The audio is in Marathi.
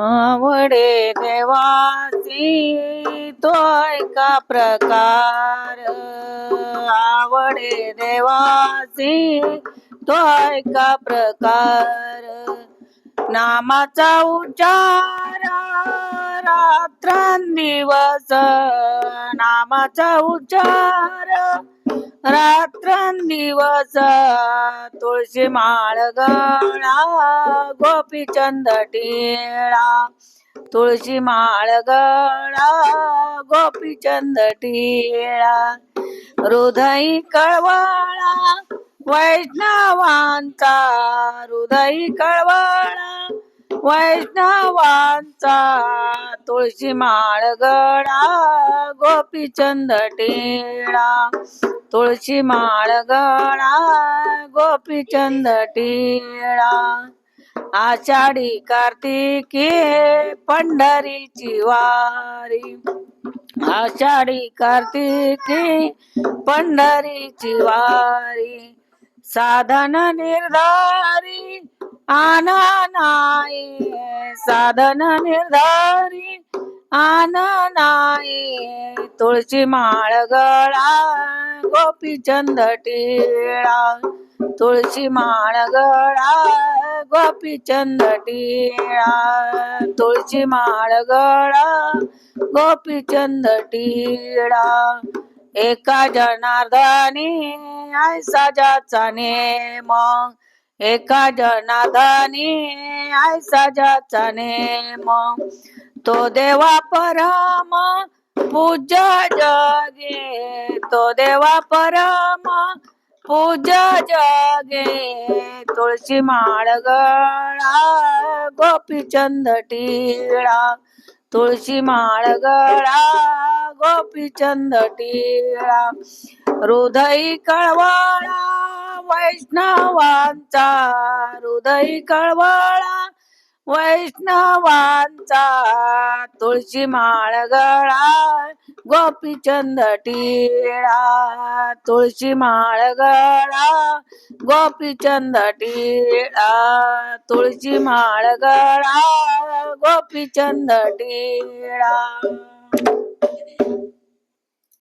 आवडे देवासी तो एका प्रकार, आवडे देवासी तो एका प्रकार, नामाचा उच्चार रात्रंदिवस, नामाचा उच्चार रात्रंदिवस, तुळशी माळ गळा गोपीचंद टिळा, तुळशी माळ गळा गोपीचंद टिळा, हृदय कळवळा वैष्णवांचा, हृदय कळवळा वैष्णवांचा, तुळशी माळ गळा गोपीचंद टिळा, तुळशी माळ गळा गोपीचंद टिळा, आषाढी कार्तिकी पंढरीची वारी, आषाढी कार्तिकी पंढरीची वारी, साधन निर्धारी आननाई, साधन निर्धारी आननाई, तुळशी माळ गळा गोपीचंद टिळा, तुळशी माळ गळा गोपीचंद टिळा, तुळशी माळ गळा गोपीचंद टिळा, एका जनार्दनी ऐसा ज्याचा नेम, एका जनार्दनी ऐसा ज्याचा नेम, तो देवा परम पूज्य जगे, तो देवा परम पूज्य जगे, तुळशी माळ गळा गोपीचंद टिळा, तुळशी माळ गळा गोपीचंद टिळा, हृदय कळवळा वैष्णवांचा, हृदय कळवळा वैष्णवांचा, तुळशी माळ गळा गोपीचंद टिळा, तुळशी माळ गळा गोपीचंद टिळा, तुळशी माळ गळा गोपीचंद टिळा.